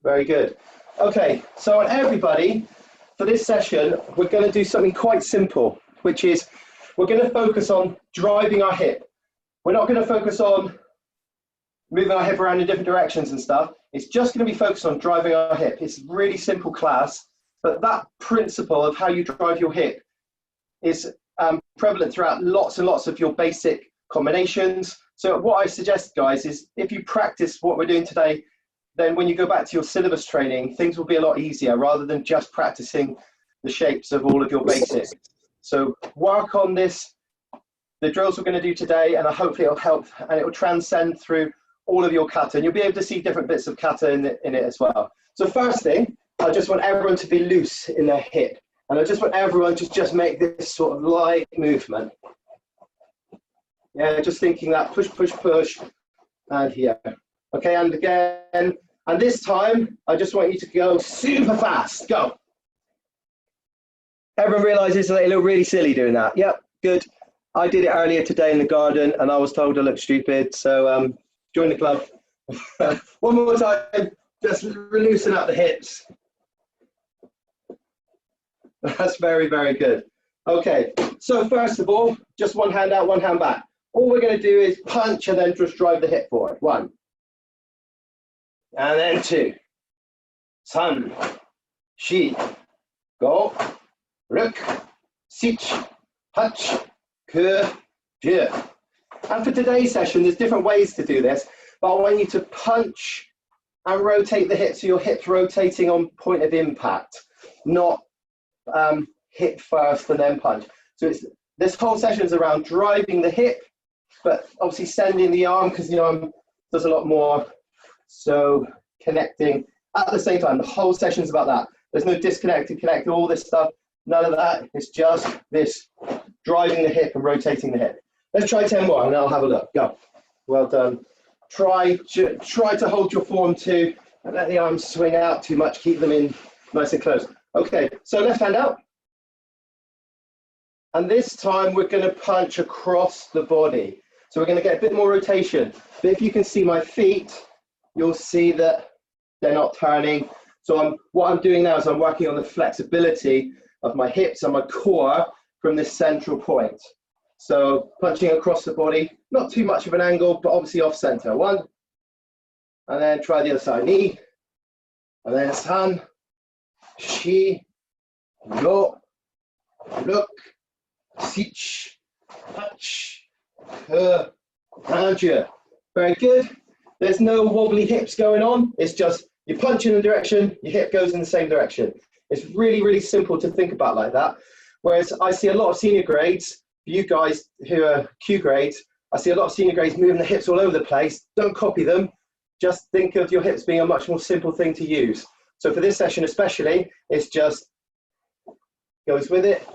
Very good. Okay, so everybody, for this session, we're going to do something quite simple, which is we're going to focus on driving our hip. We're not going to focus on moving our hip around in different directions and stuff. It's just going to be focused on driving our hip. It's a really simple class, but that principle of how you drive your hip is prevalent throughout lots and lots of your basic combinations. So what I suggest, guys, is if you practice what we're doing today, then when you go back to your syllabus training, things will be a lot easier rather than just practicing the shapes of all of your basics. So work on this, the drills we're going to do today, and hopefully it'll help and it will transcend through all of your kata, and you'll be able to see different bits of kata in it as well. So first thing, I just want everyone to be loose in their hip, and I just want everyone to just make this sort of light movement. Yeah, just thinking that push, push, push, and here. Okay, and again, and this time, I just want you to go super fast. Go. Everyone realizes that they look really silly doing that. Yep, good. I did it earlier today in the garden, and I was told I looked stupid, so join the club. One more time, just loosen up the hips. That's very, very good. Okay, so first of all, just one hand out, one hand back. All we're going to do is punch and then just drive the hip forward. 1. And then 2. 3. 4. Go. Ruk. Sich. Touch. Kur. Dieu. And for today's session, there's different ways to do this, but I want you to punch and rotate the hips so your hips rotating on point of impact, not hip first and then punch. So this whole session is around driving the hip, but obviously sending the arm because the arm does a lot more. So connecting at the same time. The whole session is about that. There's no disconnected, connected, all this stuff. None of that. It's just this driving the hip and rotating the hip. Let's try 10 more and I'll have a look. Go. Well done. Try to hold your form too and let the arms swing out too much. Keep them in nice and close. Okay, so left hand out. And this time we're going to punch across the body. So we're going to get a bit more rotation. But if you can see my feet, you'll see that they're not turning. So what I'm doing now is I'm working on the flexibility of my hips and my core from this central point. So punching across the body, not too much of an angle, but obviously off center. 1, and then try the other side. Knee, and then san, shi, ro, look, sich, touch, and dieu. Very good. There's no wobbly hips going on. It's just you punch in the direction, your hip goes in the same direction. It's really, really simple to think about like that. Whereas I see a lot of senior grades, you guys who are Q grades, I see a lot of senior grades moving the hips all over the place. Don't copy them. Just think of your hips being a much more simple thing to use. So for this session especially, it's just goes with it,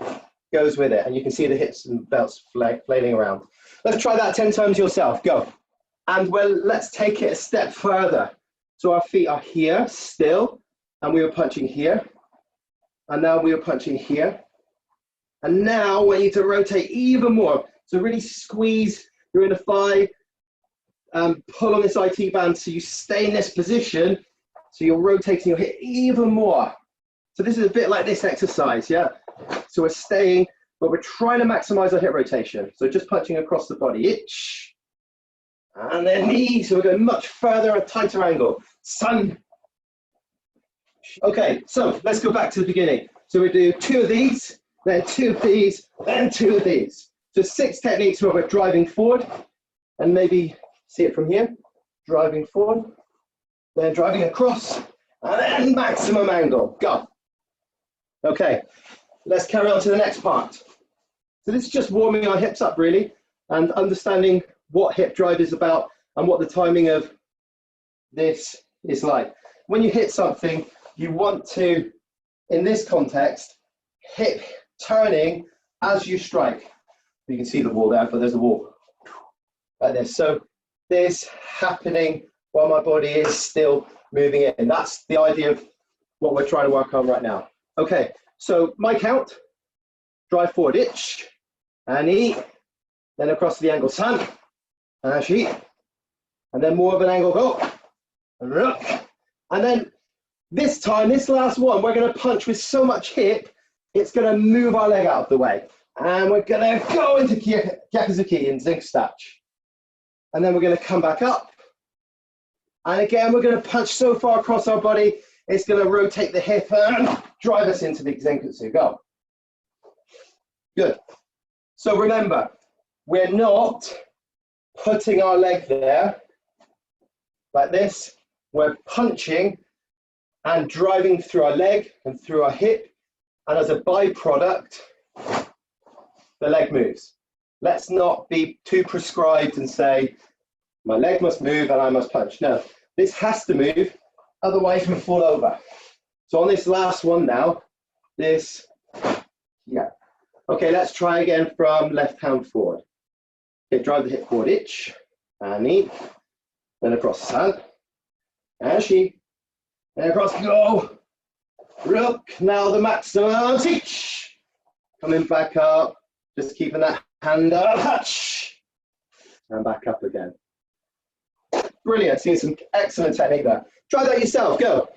and you can see the hips and belts flailing around. Let's try that 10 times yourself. Go. And well, let's take it a step further. So our feet are here still, and we were punching here, and now we are punching here. And now I want you to rotate even more. So really squeeze your inner thigh, pull on this IT band so you stay in this position. So you're rotating your hip even more. So this is a bit like this exercise, yeah? So we're staying, but we're trying to maximize our hip rotation. So just punching across the body, itch. And then knee, so we're going much further, a tighter angle. Sun. Okay, so let's go back to the beginning. So we do 2 of these, then 2 of these, then 2 of these. So 6 techniques where we're driving forward, and maybe see it from here. Driving forward, then driving across, and then maximum angle. Go. Okay, let's carry on to the next part. So this is just warming our hips up really, and understanding what hip drive is about and what the timing of this is like. When you hit something, you want to, in this context, hip turning as you strike. You can see the wall there, but there's a wall like this. So this happening while my body is still moving in. That's the idea of what we're trying to work on right now. Okay, so my count, drive forward, itch, and knee, then across the angle, san, and shi, and then more of an angle, go, and look, and then This time, this last one, we're going to punch with so much hip, it's going to move our leg out of the way. And we're going to go into Gyakuzuki and zinc stretch. And then we're going to come back up. And again, we're going to punch so far across our body, it's going to rotate the hip and drive us into the Zenkutsu. Go. Good. So remember, we're not putting our leg there like this. We're punching and driving through our leg and through our hip. And as a byproduct, the leg moves. Let's not be too prescribed and say, my leg must move and I must punch. No, this has to move, otherwise we fall over. So on this last one now, this, yeah. Okay, let's try again from left hand forward. Okay, drive the hip forward, itch, and knee, then across san, and she, and across, go, look, now the maximum, teach, coming back up, just keeping that hand up, touch, and back up again. Brilliant, seeing some excellent technique there. Try that yourself, go.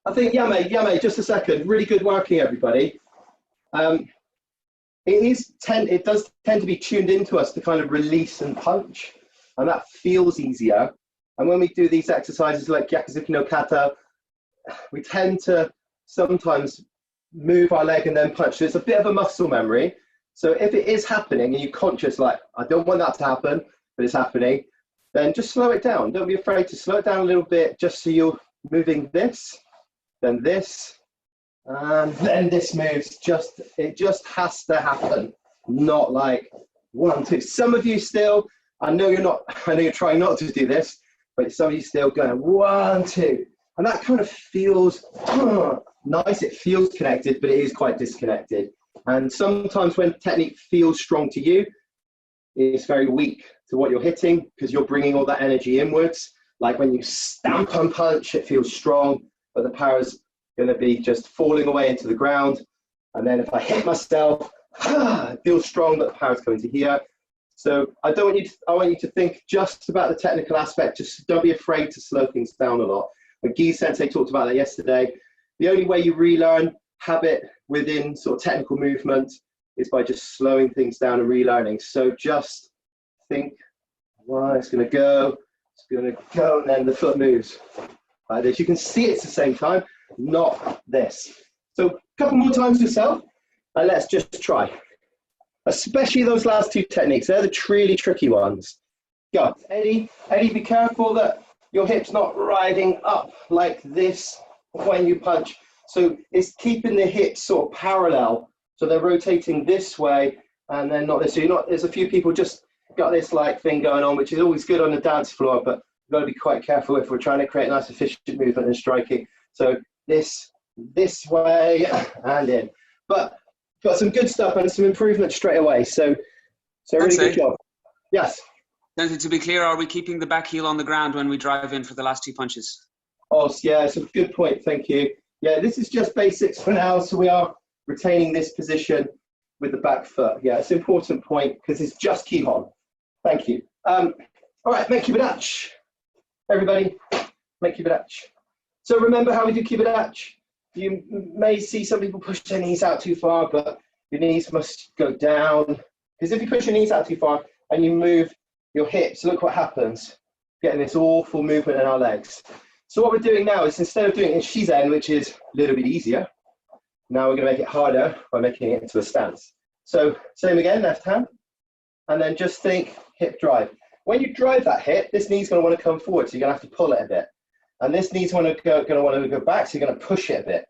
I think Yame, just a second, really good working, everybody. It does tend to be tuned into us to kind of release and punch, and that feels easier. And when we do these exercises like Gyakuzuki no Kata, we tend to sometimes move our leg and then punch. So it's a bit of a muscle memory. So if it is happening and you're conscious, like, I don't want that to happen, but it's happening, then just slow it down. Don't be afraid to slow it down a little bit, just so you're moving this, then this, and then this moves. It just has to happen, not like 1, 2. Some of you still, I know you're trying not to do this, but some of you still going 1, 2, and that kind of feels nice. It feels connected, but it is quite disconnected. And sometimes when technique feels strong to you, it's very weak to what you're hitting because you're bringing all that energy inwards. Like when you stamp and punch, it feels strong, but the power's going to be just falling away into the ground. And then if I hit myself, it feels strong, but the power's coming to here. So I want you to think just about the technical aspect. Just don't be afraid to slow things down a lot. When Guy Sensei talked about that yesterday, the only way you relearn habit within sort of technical movement is by just slowing things down and relearning. So just think, well, it's going to go, and then the foot moves like this. You can see it's the same time, not this. So a couple more times yourself, and let's just try. Especially those last 2 techniques, they're the really tricky ones. Go, Eddie, be careful that your hip's not riding up like this when you punch. So it's keeping the hips sort of parallel. So they're rotating this way and then not this. So there's a few people just got this like thing going on, which is always good on the dance floor, but we've got to be quite careful if we're trying to create a nice efficient movement and striking. So this way and in. But got some good stuff and some improvement straight away. So really good job. Yes. Sensei, to be clear, are we keeping the back heel on the ground when we drive in for the last 2 punches? Oh, yeah, it's a good point. Thank you. Yeah, this is just basics for now. So we are retaining this position with the back foot. Yeah, it's an important point because it's just Kihon. Thank you. All right, make Kibadachi. Everybody, make Kibadachi. So remember how we do Kibadachi. You may see some people push their knees out too far, but your knees must go down. Because if you push your knees out too far and you move your hips, look what happens. Getting this awful movement in our legs. So what we're doing now is instead of doing it in Shizen, which is a little bit easier, now we're going to make it harder by making it into a stance. So same again, left hand, and then just think hip drive. When you drive that hip, this knee's going to want to come forward, so you're going to have to pull it a bit. And this knee's going to want to go back, so you're going to push it a bit.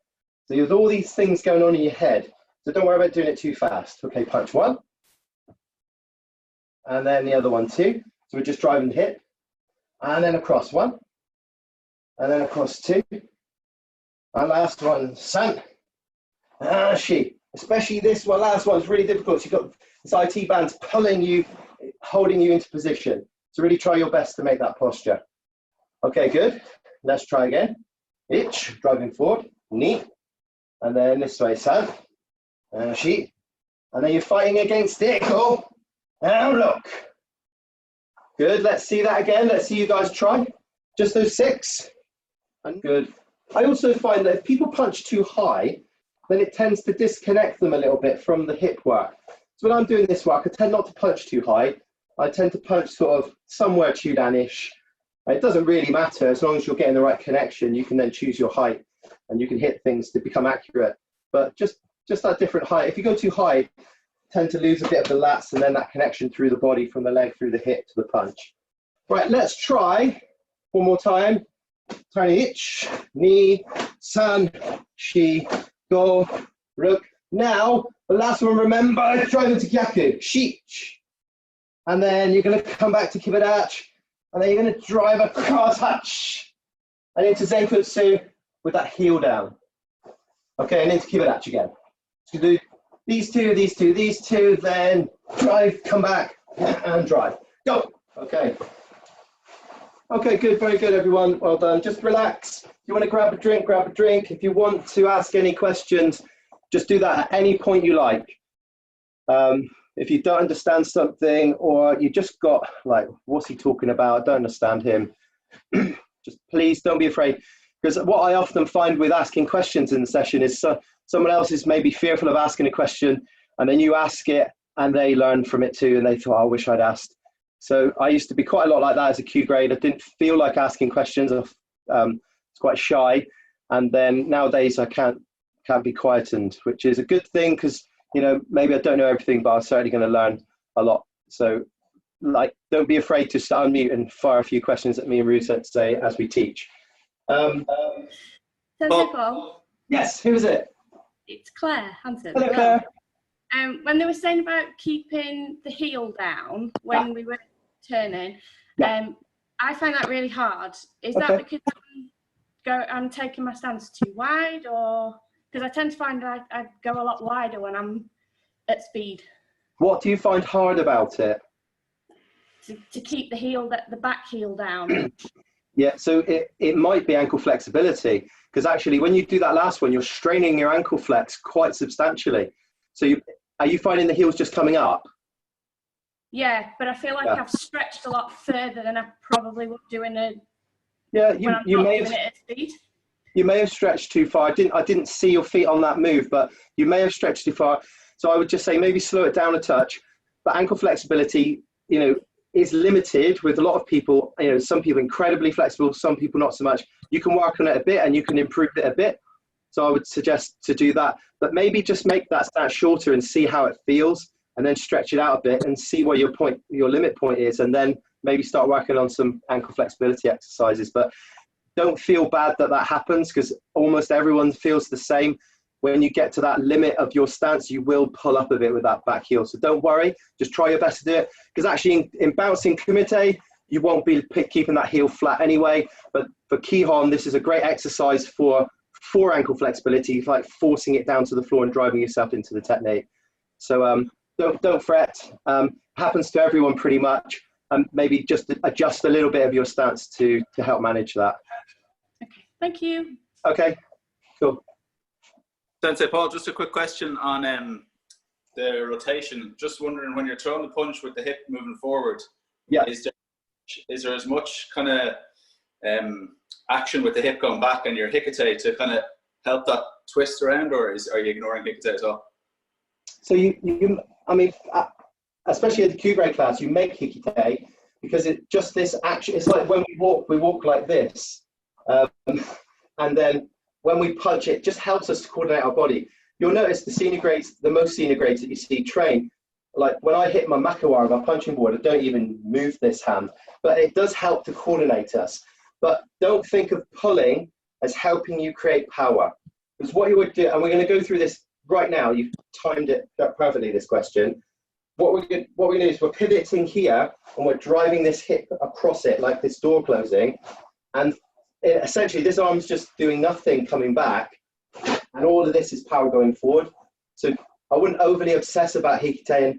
So there's all these things going on in your head. So don't worry about doing it too fast. Okay, punch 1. And then the other one 2. So we're just driving the hip. And then across 1. And then across 2. And last one, san. Shi. Especially this one, last one's really difficult. So you've got this IT band pulling you, holding you into position. So really try your best to make that posture. Okay, good. Let's try again. Itch, driving forward, knee. And then this way, san. Shi. And then you're fighting against it. Go. And look. Good, let's see that again. Let's see you guys try. Just those 6. And good. I also find that if people punch too high, then it tends to disconnect them a little bit from the hip work. So when I'm doing this work, I tend not to punch too high. I tend to punch sort of somewhere Tudan-ish. It doesn't really matter as long as you're getting the right connection. You can then choose your height and you can hit things to become accurate. But just that different height. If you go too high, you tend to lose a bit of the lats and then that connection through the body from the leg through the hip to the punch. Right, let's try one more time. Tiny ich, ni, san, shi, go, ruk. Now, the last one, remember, drive into kyaku, shich. And then you're going to come back to kibadachi. And then you're going to drive across touch and into Zenkutsu with that heel down. Okay, and into Kibadachi again. So do these two, then drive, come back, and drive. Go. Okay. Okay, good, very good, everyone. Well done. Just relax. If you want to grab a drink, grab a drink. If you want to ask any questions, just do that at any point you like. If you don't understand something or you just got like, what's he talking about? I don't understand him. Just please don't be afraid. Because what I often find with asking questions in the session is someone else is maybe fearful of asking a question and then you ask it and they learn from it too and they thought, oh, I wish I'd asked. So I used to be quite a lot like that as a Q grade. I didn't feel like asking questions. I was quite shy. And then nowadays I can't be quietened, which is a good thing because you know, maybe I don't know everything, but I'm certainly going to learn a lot. So, like, don't be afraid to unmute and fire a few questions at me and Sensei as we teach. Sensei Paul? Yes, who is it? It's Claire Hanson. Hello, Claire. When they were saying about keeping the heel down when we were turning, I find that really hard. Is that because I'm taking my stance too wide, or because I tend to find I go a lot wider when I'm at speed? What do you find hard about it? To keep the heel, the back heel down. Yeah, so it might be ankle flexibility, because actually when you do that last one, you're straining your ankle flex quite substantially. So are you finding the heel's just coming up? Yeah, but I feel like I've stretched a lot further than I probably would do in a you may have, doing it at speed. You may have stretched too far. I didn't see your feet on that move, but you may have stretched too far. So I would just say maybe slow it down a touch. But ankle flexibility, you know, is limited with a lot of people. You know, some people incredibly flexible, some people not so much. You can work on it a bit and you can improve it a bit. So I would suggest to do that. But maybe just make that stance shorter and see how it feels, and then stretch it out a bit and see where your limit point is, and then maybe start working on some ankle flexibility exercises. But don't feel bad that happens, because almost everyone feels the same. When you get to that limit of your stance, you will pull up a bit with that back heel. So don't worry, just try your best to do it. Because actually in bouncing kumite, you won't be keeping that heel flat anyway. But for Kihon, this is a great exercise for ankle flexibility, like forcing it down to the floor and driving yourself into the technique. So don't fret. Happens to everyone pretty much. Maybe just adjust a little bit of your stance to help manage that. Okay, thank you. Okay, cool. Sensei Paul, just a quick question on the rotation. Just wondering, when you're throwing the punch with the hip moving forward, is there as much kind of action with the hip going back and your hikite to kind of help that twist around, or are you ignoring hikite as well? So I mean, especially at the Q grade class, you make hikite because it just this action. It's like when we walk like this, and then when we punch, it just helps us to coordinate our body. You'll notice the most senior grades that you see train, like when I hit my makawara, my punching board, I don't even move this hand, but it does help to coordinate us. But don't think of pulling as helping you create power, because what you would do, and we're going to go through this right now. You've timed it perfectly, this question. What we're going to do is we're pivoting here and we're driving this hip across it like this door closing, and essentially this arm's just doing nothing coming back, and all of this is power going forward. So I wouldn't overly obsess about hikite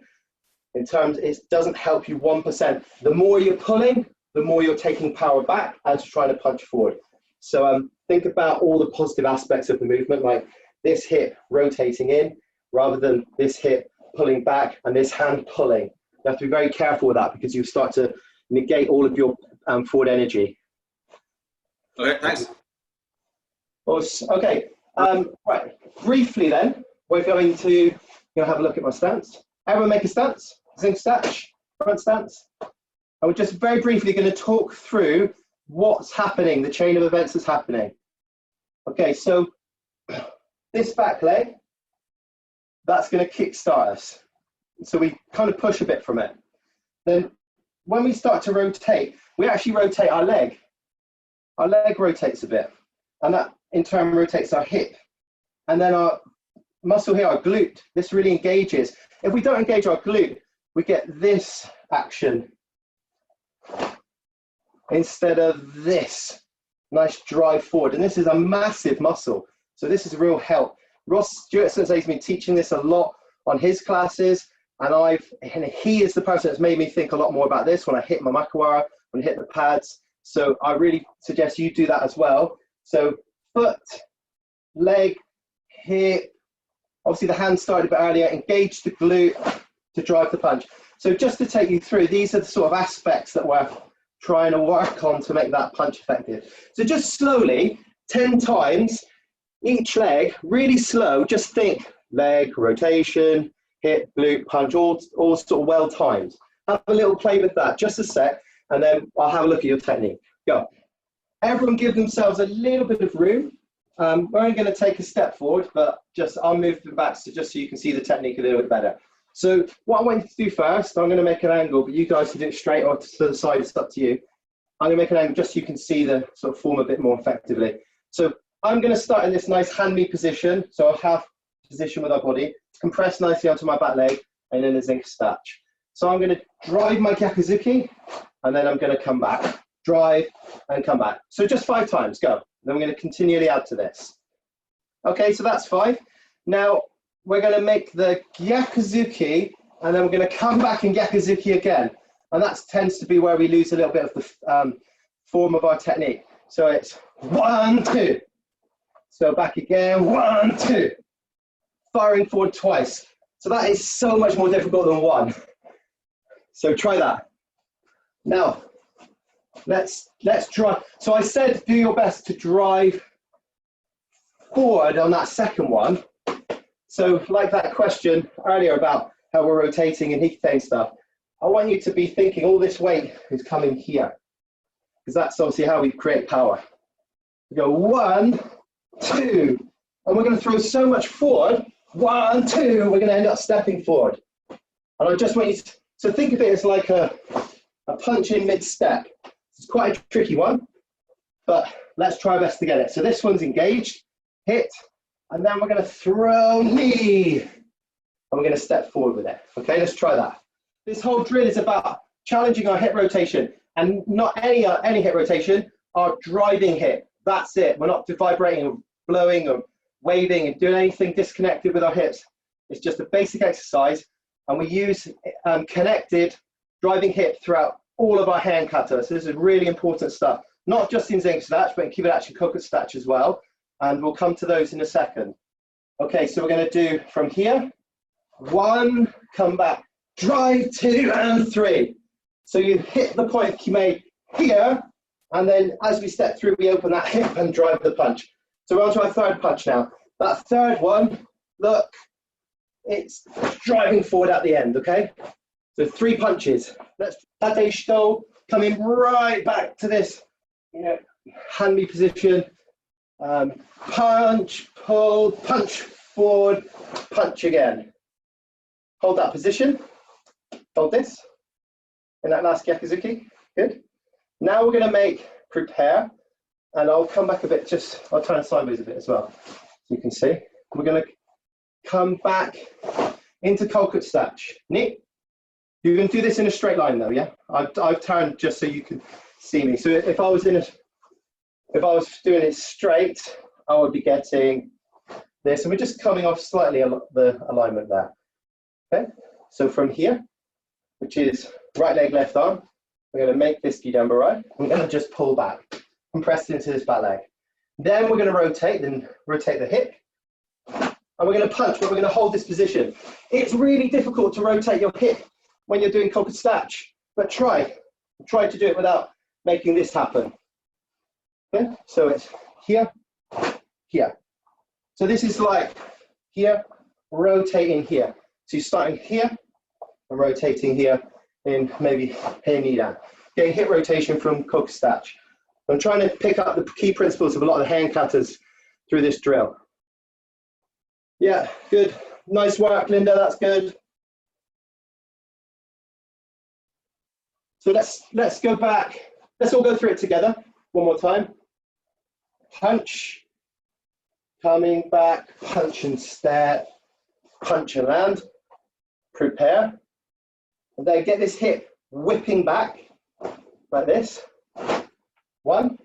in terms, it doesn't help you 1%. The more you're pulling, the more you're taking power back as you're trying to punch forward. So think about all the positive aspects of the movement, like this hip rotating in rather than this hip pulling back and this hand pulling. You have to be very careful with that, because you start to negate all of your forward energy. Okay, thanks. Okay, right, briefly then, we're going to have a look at my stance. Everyone make a stance, zinc stretch, front stance. And we're just very briefly going to talk through what's happening, the chain of events that's happening. Okay, so this back leg, that's going to kickstart us. So we kind of push a bit from it. Then when we start to rotate, we actually rotate our leg. Our leg rotates a bit, and that in turn rotates our hip. And then our muscle here, our glute, this really engages. If we don't engage our glute, we get this action instead of this nice drive forward. And this is a massive muscle. So this is a real help. Ross Stewart Sensei has been teaching this a lot on his classes, and he is the person that's made me think a lot more about this when I hit my Makawara, when I hit the pads. So I really suggest you do that as well. So foot, leg, hip, obviously the hand started a bit earlier, engage the glute to drive the punch. So just to take you through, these are the sort of aspects that we're trying to work on to make that punch effective. So just slowly, 10 times, each leg, really slow, just think leg, rotation, hip, glute, punch, all sort of well timed. Have a little play with that, just a sec, and then I'll have a look at your technique. Go. Everyone give themselves a little bit of room. We're only going to take a step forward, but I'll move them back just so you can see the technique a little bit better. So what I want you to do first, I'm going to make an angle, but you guys can do it straight or to the side, it's up to you. I'm going to make an angle just so you can see the sort of form a bit more effectively. So I'm going to start in this nice hand me position. So I'll have position with our body, compress nicely onto my back leg, and then a zinc stretch. So I'm going to drive my Gyakuzuki, and then I'm going to come back, drive, and come back. So just 5 times, go. Then we're going to continually add to this. Okay, so that's 5. Now we're going to make the Gyakuzuki, and then we're going to come back and Gyakuzuki again. And that tends to be where we lose a little bit of the form of our technique. So it's 1, 2. So back again, 1, 2. Firing forward twice. So that is so much more difficult than 1. So try that. Now, let's try. So I said do your best to drive forward on that second one. So like that question earlier about how we're rotating and Hikite stuff, I want you to be thinking all this weight is coming here, because that's obviously how we create power. We go 1, 2, and we're going to throw so much forward. 1, 2, we're going to end up stepping forward. And I just want you to think of it as like a punch in mid-step. It's quite a tricky one, but let's try our best to get it. So this one's engaged, hit, and then we're going to throw knee, and we're going to step forward with it. Okay, let's try that. This whole drill is about challenging our hip rotation, and not any hip rotation, our driving hip. That's it. We're not vibrating or blowing or waving and doing anything disconnected with our hips. It's just a basic exercise, and we use connected driving hip throughout all of our hand katas. So this is really important stuff, not just in zinc stretch, but in Kinetic koku stretch as well. And we'll come to those in a second. Okay, so we're going to do from here, 1, come back, drive, 2, and 3. So you hit the point you made here, and then as we step through, we open that hip and drive the punch. So we're on to our third punch now. That third one, look, it's driving forward at the end, okay? So 3 punches. Let's tate shito, coming right back to this, hand me position. Punch, pull, punch forward, punch again. Hold that position. Hold this in that last Gyakuzuki. Good. Now we're going to prepare, and I'll come back a bit, I'll turn sideways a bit as well, so you can see. We're going to come back into koku stretch. Knee. You're going to do this in a straight line though, yeah? I've turned just so you can see me. So if I was doing it straight, I would be getting this, and we're just coming off slightly the alignment there. Okay, so from here, which is right leg, left arm, we're going to make this Gidamba right. We're going to just pull back, compress into this back leg. Then we're going to rotate the hip, and we're going to punch, but we're going to hold this position. It's really difficult to rotate your hip when you're doing koku stretch, but try to do it without making this happen. Okay, so it's here, here. So this is like here, rotating here. So you're starting here and rotating here in maybe here, knee down. Getting hip rotation from Kokustach. I'm trying to pick up the key principles of a lot of the hand cutters through this drill. Yeah, good. Nice work, Linda, that's good. So let's go back. Let's all go through it together one more time. Punch, coming back, punch and step, punch and land, prepare. And then get this hip whipping back like this. 1.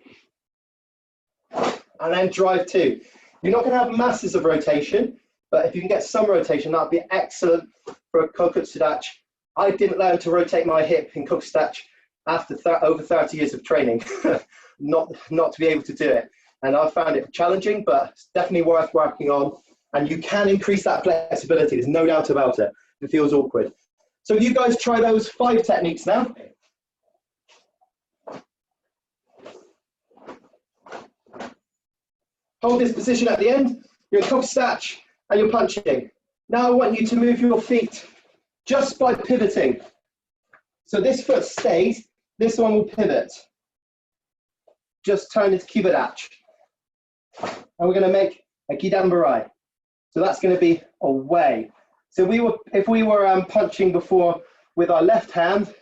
And then drive 2. You're not going to have masses of rotation, but if you can get some rotation, that would be excellent for a Kokustach. I didn't learn to rotate my hip in Kokustach after over 30 years of training, not to be able to do it. And I found it challenging, but it's definitely worth working on. And you can increase that flexibility, there's no doubt about it. It feels awkward. So you guys try those 5 techniques now. Hold this position at the end. You're in Kokustach and you're punching. Now I want you to move your feet just by pivoting. So this foot stays, this one will pivot. Just turn into Kinetic. And we're going to make a Gidambarai. So that's going to be away. So if we were punching before with our left hand,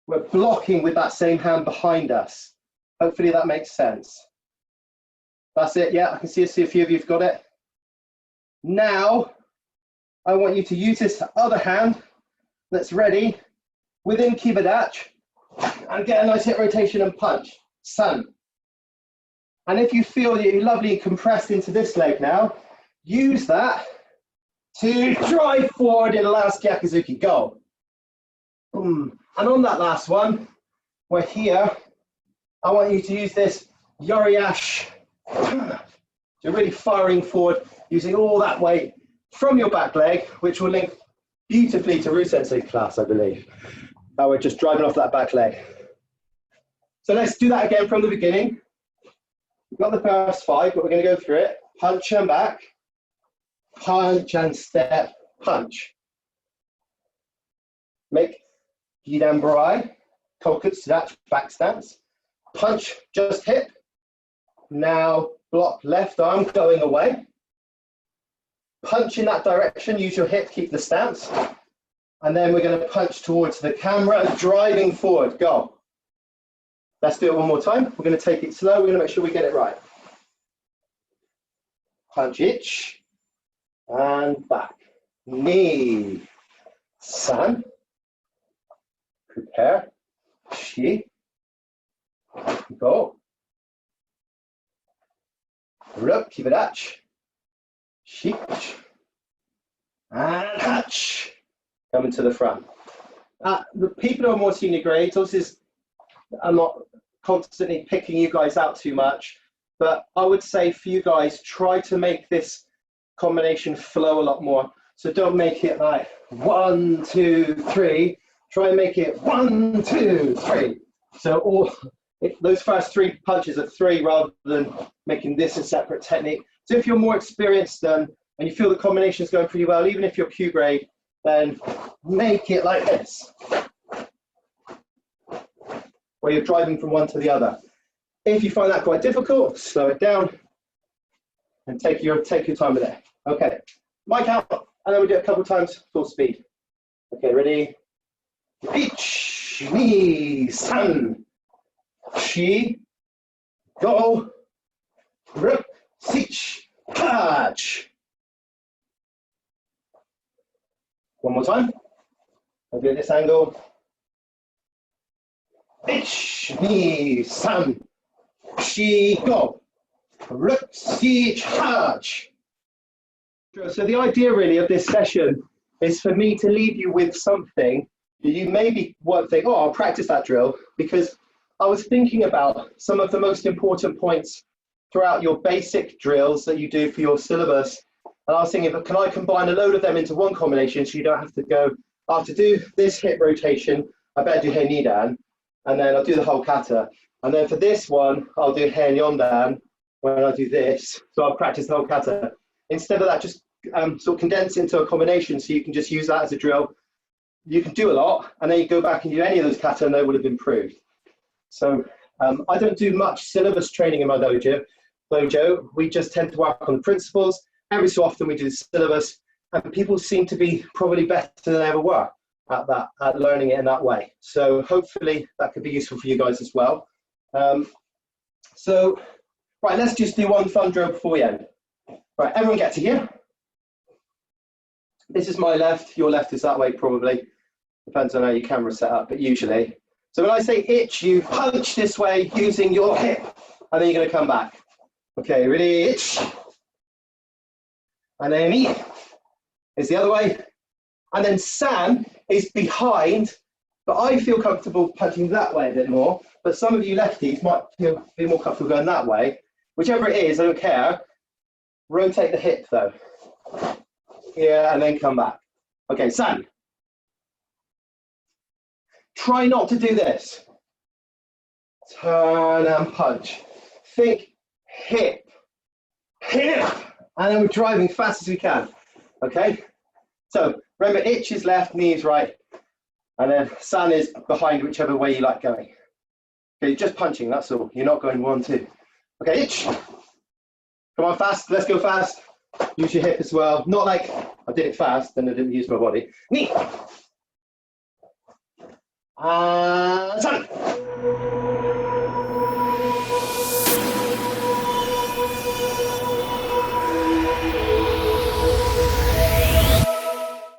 we're blocking with that same hand behind us. Hopefully that makes sense. That's it, yeah, I can see a few of you have got it. Now, I want you to use this other hand that's ready within Kinetic and get a nice hip rotation and punch. Sun. And if you feel that you're lovely compressed into this leg now, use that to drive forward in the last Gyakuzuki. Go. Boom. And on that last one, we're here. I want you to use this Yoriash. So really firing forward, using all that weight from your back leg, which will link beautifully to Sensei class, I believe. Now we're just driving off that back leg. So let's do that again from the beginning. We've got the first 5, but we're going to go through it. Punch and back, punch and step, punch. Make Gidambarai, Kokustach, back stance. Punch, just hip. Now block left arm going away. Punch in that direction, use your hip, keep the stance. And then we're going to punch towards the camera, driving forward. Go. Let's do it one more time. We're going to take it slow. We're going to make sure we get it right. Punch itch. And back. Knee. San. Prepare. Shi. Go. Ruk, Kinetic. Shich. And hatch. Coming to the front. The people who are more senior grades, obviously I'm not constantly picking you guys out too much, but I would say for you guys, try to make this combination flow a lot more. So don't make it like 1, 2, 3. Try and make it 1, 2, 3. So those first 3 punches are 3 rather than making this a separate technique. So if you're more experienced and you feel the combination is going pretty well, even if you're Q grade, then make it like this, where you're driving from one to the other. If you find that quite difficult, slow it down and take your time with it. Okay, mic out, and then we do it a couple times full speed. Okay, ready? Ich, ni, san, shi, go, rip, sich, hatch. One more time. I'll do this angle. Ich, ni, san, shi, go, rip, sich, hatch. So the idea really of this session is for me to leave you with something that you maybe won't think, oh, I'll practice that drill, because I was thinking about some of the most important points throughout your basic drills that you do for your syllabus. And I was thinking, can I combine a load of them into one combination so you don't have to go, I have to do this hip rotation, I better do Hei Nidan, and then I'll do the whole kata. And then for this one, I'll do Hei Nyondan, when I do this. So I'll practice the whole kata. Instead of that, just sort of condense it into a combination so you can just use that as a drill. You can do a lot, and then you go back and do any of those kata and they would have improved. So I don't do much syllabus training in my dojo. We just tend to work on the principles. Every so often we do the syllabus, and people seem to be probably better than they ever were at learning it in that way. So hopefully that could be useful for you guys as well. So, right, let's just do one fun drill before we end. Right, everyone get to here. This is my left, your left is that way probably. Depends on how your camera's set up, but usually. So when I say itch, you punch this way using your hip, and then you're going to come back. Okay, ready, itch. And then knee is the other way. And then san is behind, but I feel comfortable punching that way a bit more. But some of you lefties might be more comfortable going that way. Whichever it is, I don't care. Rotate the hip though. Yeah, and then come back. Okay, san. Try not to do this. Turn and punch. Think hip, hip. And then we're driving fast as we can. Okay? So remember, itch is left, knee is right. And then san is behind, whichever way you like going. Okay, just punching, that's all. You're not going 1, 2. Okay, itch. Come on, fast. Let's go fast. Use your hip as well. Not like I did it fast and I didn't use my body. Knee. And san.